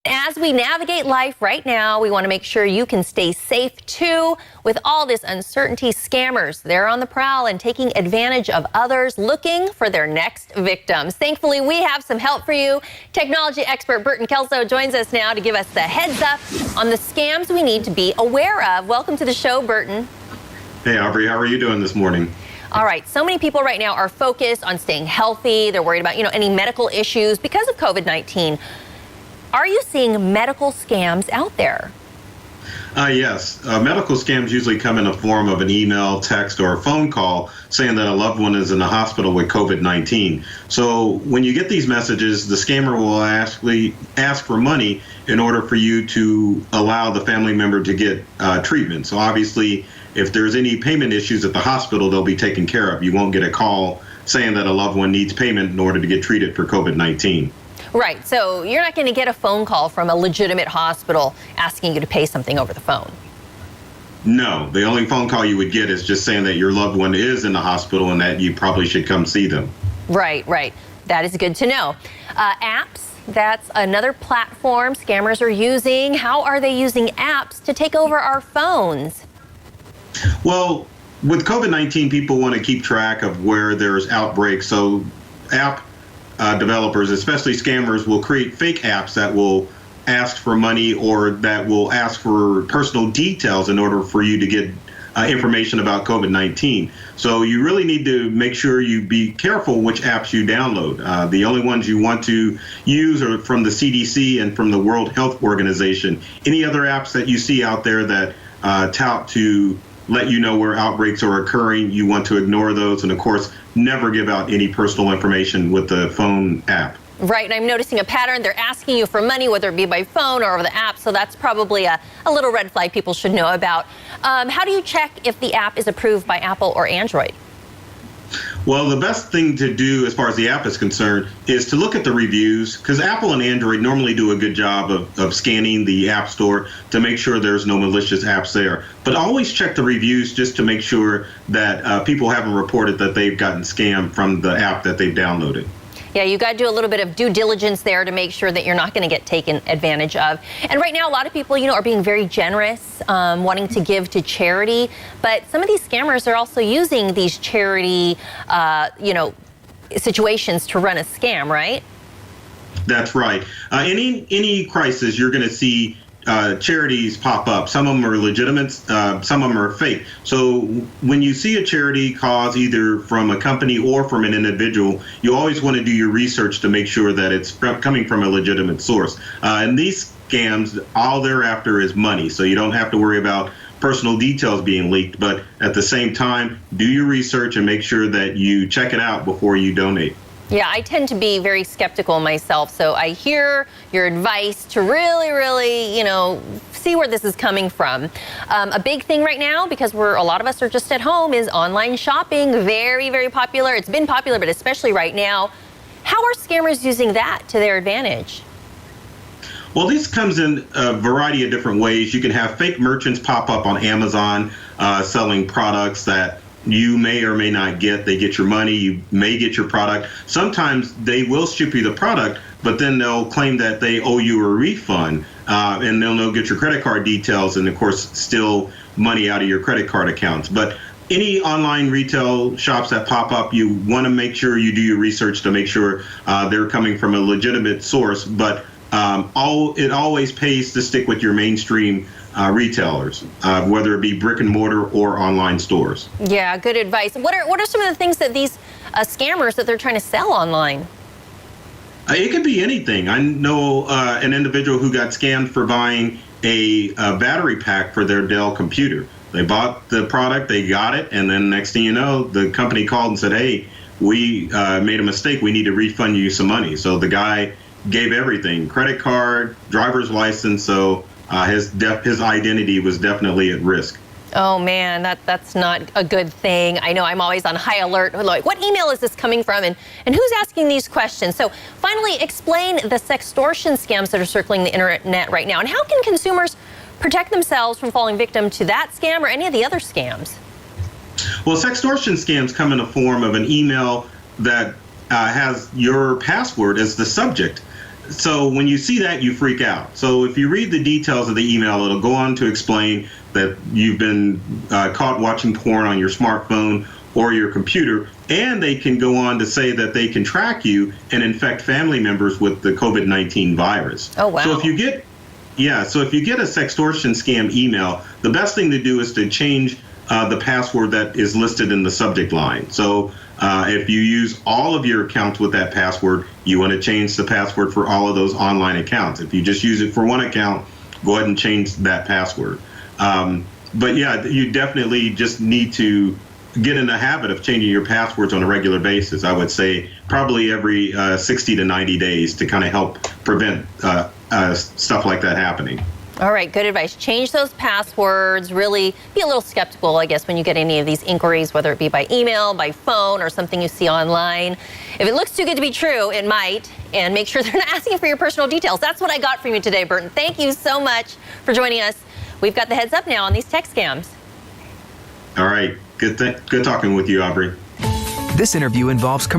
As we navigate life right now, we want to make sure you can stay safe too. With all this uncertainty, scammers, they're on the prowl and taking advantage of others, looking for their next victims. Thankfully, we have some help for you. Technology expert Burton Kelso joins us now to give us the heads up on the scams we need to be aware of. Welcome to the show, Burton. Hey, Aubrey, how are you doing this morning? All right, so many people right now are focused on staying healthy. They're worried about, any medical issues because of COVID-19. Are you seeing medical scams out there? Yes. Medical scams usually come in the form of an email, text, or a phone call saying that a loved one is in the hospital with COVID-19. So when you get these messages, the scammer will actually ask for money in order for you to allow the family member to get treatment. So obviously, if there's any payment issues at the hospital, they'll be taken care of. You won't get a call saying that a loved one needs payment in order to get treated for COVID-19. Right, so you're not going to get a phone call from a legitimate hospital asking you to pay something over the phone. No, the only phone call you would get is just saying that your loved one is in the hospital and that you probably should come see them. Right. That is good to know. Apps, that's another platform scammers are using. How are they using apps to take over our phones? Well, with COVID-19, people want to keep track of where there's outbreaks, so app developers, especially scammers, will create fake apps that will ask for money or that will ask for personal details in order for you to get information about COVID-19. So you really need to make sure you be careful which apps you download. The only ones you want to use are from the CDC and from the World Health Organization. Any other apps that you see out there that tout to let you know where outbreaks are occurring, you want to ignore those, and of course, never give out any personal information with the phone app. Right, and I'm noticing a pattern. They're asking you for money, whether it be by phone or over the app, so that's probably a little red flag people should know about. How do you check if the app is approved by Apple or Android? Well, the best thing to do as far as the app is concerned is to look at the reviews, because Apple and Android normally do a good job of scanning the App Store to make sure there's no malicious apps there. But always check the reviews just to make sure that people haven't reported that they've gotten scammed from the app that they've downloaded. Yeah, you got to do a little bit of due diligence there to make sure that you're not going to get taken advantage of. And right now, a lot of people, are being very generous, wanting to give to charity. But some of these scammers are also using these charity, situations to run a scam, right? That's right. Any crisis, you're going to see charities pop up. Some of them are legitimate, some of them are fake. So when you see a charity cause either from a company or from an individual, you always want to do your research to make sure that it's coming from a legitimate source. And these scams, all they're after is money. So you don't have to worry about personal details being leaked. But at the same time, do your research and make sure that you check it out before you donate. Yeah, I tend to be very skeptical myself, so I hear your advice to really, see where this is coming from. A big thing right now, because a lot of us are just at home, is online shopping. Very, very popular. It's been popular, but especially right now. How are scammers using that to their advantage? Well, this comes in a variety of different ways. You can have fake merchants pop up on Amazon selling products that you may or may not get. They get your money, you may get your product. Sometimes they will ship you the product, but then they'll claim that they owe you a refund, and they'll get your credit card details and, of course, steal money out of your credit card accounts. But any online retail shops that pop up, you want to make sure you do your research to make sure they're coming from a legitimate source. But it always pays to stick with your mainstream retailers, whether it be brick and mortar or online stores. Yeah, good advice. What are some of the things that these scammers that they're trying to sell online? It could be anything. I know an individual who got scammed for buying a battery pack for their Dell computer. They bought the product, they got it, and then next thing you know, the company called and said, hey, we made a mistake. We need to refund you some money. So the guy gave everything, credit card, driver's license, so his identity was definitely at risk. Oh man, that's not a good thing. I know I'm always on high alert. Like, what email is this coming from, and who's asking these questions? So finally, explain the sextortion scams that are circling the internet right now, and how can consumers protect themselves from falling victim to that scam or any of the other scams? Well, sextortion scams come in the form of an email that has your password as the subject. So when you see that, you freak out. So if you read the details of the email, it'll go on to explain that you've been caught watching porn on your smartphone or your computer, and they can go on to say that they can track you and infect family members with the COVID-19 virus. Oh, wow. So if you get a sextortion scam email, the best thing to do is to change the password that is listed in the subject line. So if you use all of your accounts with that password, you want to change the password for all of those online accounts. If you just use it for one account, go ahead and change that password. But yeah, you definitely just need to get in the habit of changing your passwords on a regular basis. I would say probably every 60 to 90 days to kind of help prevent stuff like that happening. All right, good advice. Change those passwords. Really be a little skeptical, I guess, when you get any of these inquiries, whether it be by email, by phone, or something you see online. If it looks too good to be true, it might. And make sure they're not asking for your personal details. That's what I got from you today, Burton. Thank you so much for joining us. We've got the heads up now on these tech scams. All right. Good talking with you, Aubrey. This interview involves commercial